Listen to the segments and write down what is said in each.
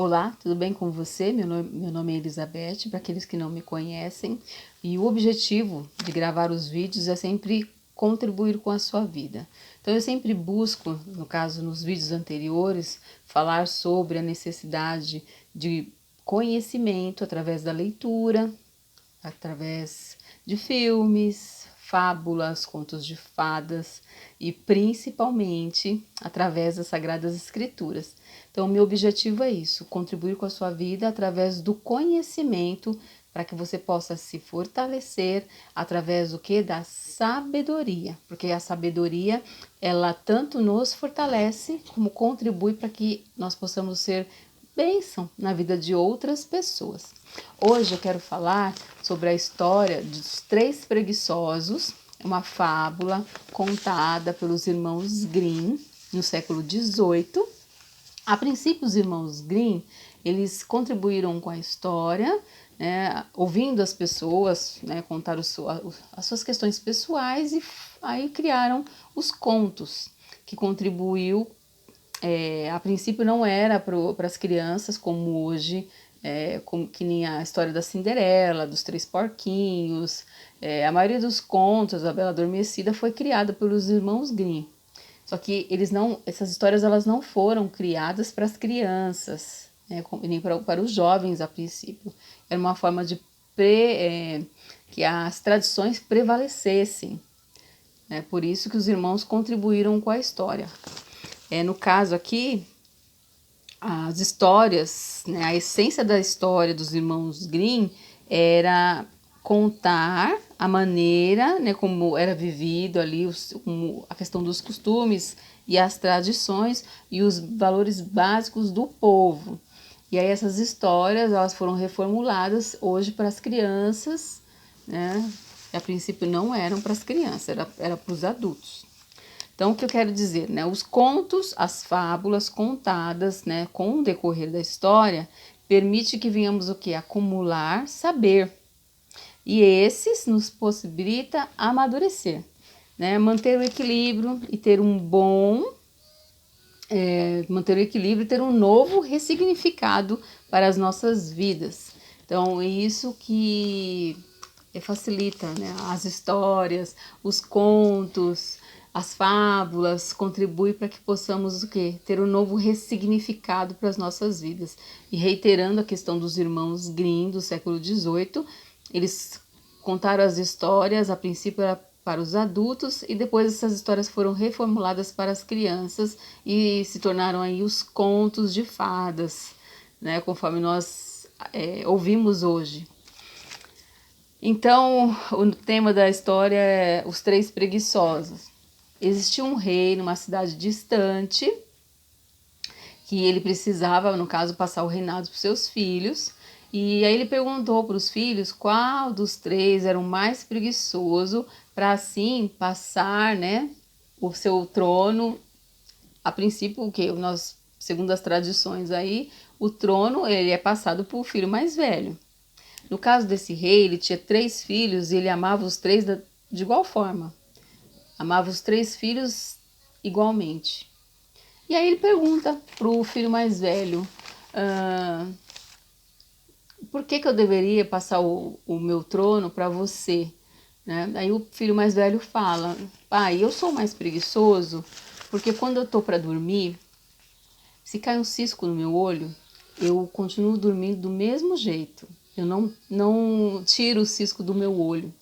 Olá, tudo bem com você? Meu nome é Elizabeth, para aqueles que não me conhecem, e o objetivo de gravar os vídeos é sempre contribuir com a sua vida. Então eu sempre busco, no caso nos vídeos anteriores, falar sobre a necessidade de conhecimento através da leitura, através de filmes, fábulas, contos de fadas e principalmente através das Sagradas Escrituras. Então, meu objetivo é isso, contribuir com a sua vida através do conhecimento para que você possa se fortalecer através do que? Da sabedoria, porque a sabedoria, ela tanto nos fortalece como contribui para que nós possamos ser bênção na vida de outras pessoas. Hoje eu quero falar sobre a história dos três preguiçosos, uma fábula contada pelos irmãos Grimm no século XVIII. A princípio, os irmãos Grimm, eles contribuíram com a história, né, ouvindo as pessoas, né, contar as suas questões pessoais, e aí criaram os contos, que contribuiu. A princípio não era para as crianças como hoje, como que nem a história da Cinderela, dos Três Porquinhos. A maioria dos contos da Bela Adormecida foi criada pelos irmãos Grimm. Só que essas histórias elas não foram criadas para as crianças, né, nem para os jovens a princípio. Era uma forma de que as tradições prevalecessem. Por isso que os irmãos contribuíram com a história. No caso aqui, as histórias, né, a essência da história dos irmãos Grimm era contar a maneira, né, como era vivido ali, a questão dos costumes e as tradições e os valores básicos do povo. E aí essas histórias elas foram reformuladas hoje para as crianças, né? A princípio não eram para as crianças, era para os adultos. Então, o que eu quero dizer, né? Os contos, as fábulas contadas, né, com o decorrer da história, permite que venhamos o quê? Acumular saber. E esses nos possibilita amadurecer, né? Manter o equilíbrio e ter manter o equilíbrio e ter um novo ressignificado para as nossas vidas. Então, é isso que facilita, né? As histórias, os contos, as fábulas, contribui para que possamos o quê? Ter um novo ressignificado para as nossas vidas. E reiterando a questão dos irmãos Grimm do século XVIII, eles contaram as histórias, a princípio era para os adultos, e depois essas histórias foram reformuladas para as crianças e se tornaram aí os contos de fadas, né? Conforme nós ouvimos hoje. Então, o tema da história é os três preguiçosos. Existia um rei numa cidade distante que ele precisava, no caso, passar o reinado para os seus filhos. E aí ele perguntou para os filhos qual dos três era o mais preguiçoso para assim passar, né, o seu trono. A princípio, o que nós, segundo as tradições aí, o trono ele é passado para o filho mais velho. No caso desse rei, ele tinha 3 filhos e ele amava os 3 de igual forma. Amava os 3 filhos igualmente. E aí ele pergunta para o filho mais velho, por que eu deveria passar o meu trono para você? Né? Aí o filho mais velho fala, pai, eu sou mais preguiçoso porque quando eu estou para dormir, se cai um cisco no meu olho, eu continuo dormindo do mesmo jeito. Eu não tiro o cisco do meu olho.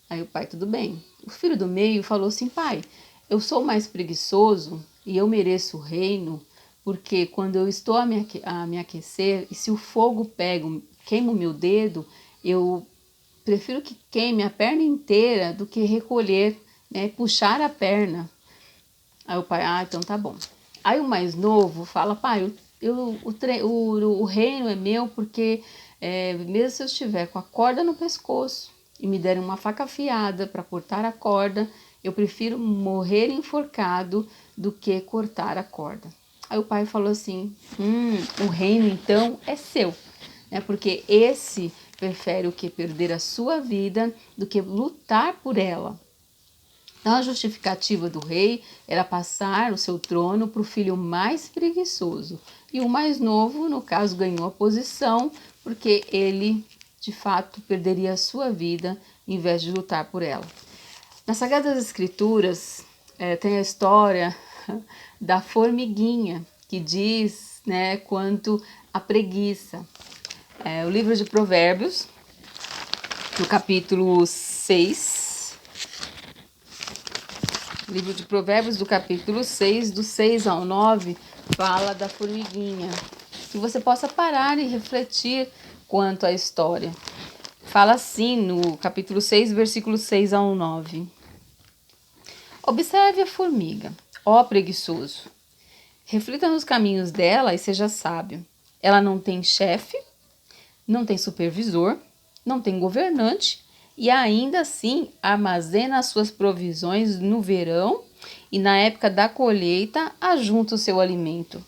Aí o pai, tudo bem. O filho do meio falou assim, pai, eu sou mais preguiçoso e eu mereço o reino, porque quando eu estou a me aquecer, e se o fogo queima o meu dedo, eu prefiro que queime a perna inteira do que recolher, né, puxar a perna. Aí o pai, então tá bom. Aí o mais novo fala, pai, o reino é meu porque mesmo se eu estiver com a corda no pescoço e me derem uma faca afiada para cortar a corda, eu prefiro morrer enforcado do que cortar a corda. Aí o pai falou assim, o reino então é seu, né? Porque esse prefere o que? Perder a sua vida do que lutar por ela. Então, a justificativa do rei era passar o seu trono para o filho mais preguiçoso. E o mais novo, no caso, ganhou a posição, porque ele, de fato, perderia a sua vida em vez de lutar por ela. Nas Sagradas Escrituras, tem a história da formiguinha, que diz, né, quanto à preguiça. O livro de Provérbios, no capítulo 6, livro de Provérbios, do capítulo 6, do 6 ao 9, fala da formiguinha. Que você possa parar e refletir quanto à história. Fala assim no capítulo 6, versículo 6 ao 9. Observe a formiga, ó preguiçoso. Reflita nos caminhos dela e seja sábio. Ela não tem chefe, não tem supervisor, não tem governante, e ainda assim armazena as suas provisões no verão e na época da colheita ajunta o seu alimento.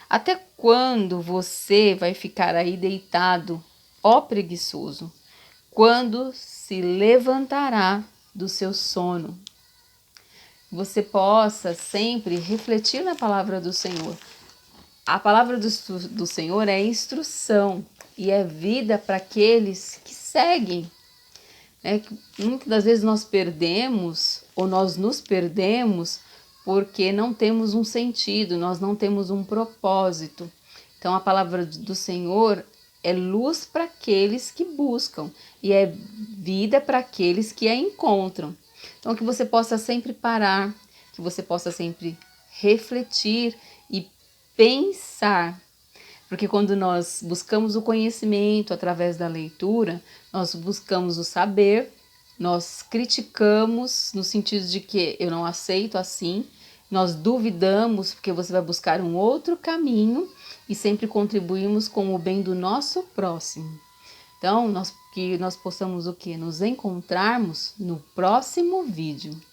Até quando você vai ficar aí deitado, ó preguiçoso? Quando se levantará do seu sono? Você possa sempre refletir na palavra do Senhor. A palavra do Senhor é instrução e é vida para aqueles que seguem. Muitas das vezes nós perdemos ou nós nos perdemos porque não temos um sentido, nós não temos um propósito. Então a palavra do Senhor é luz para aqueles que buscam e é vida para aqueles que a encontram. Então que você possa sempre parar, que você possa sempre refletir e pensar. Porque quando nós buscamos o conhecimento através da leitura, nós buscamos o saber, nós criticamos no sentido de que eu não aceito assim, nós duvidamos porque você vai buscar um outro caminho e sempre contribuímos com o bem do nosso próximo. Então, que nós possamos o quê? Nos encontrarmos no próximo vídeo.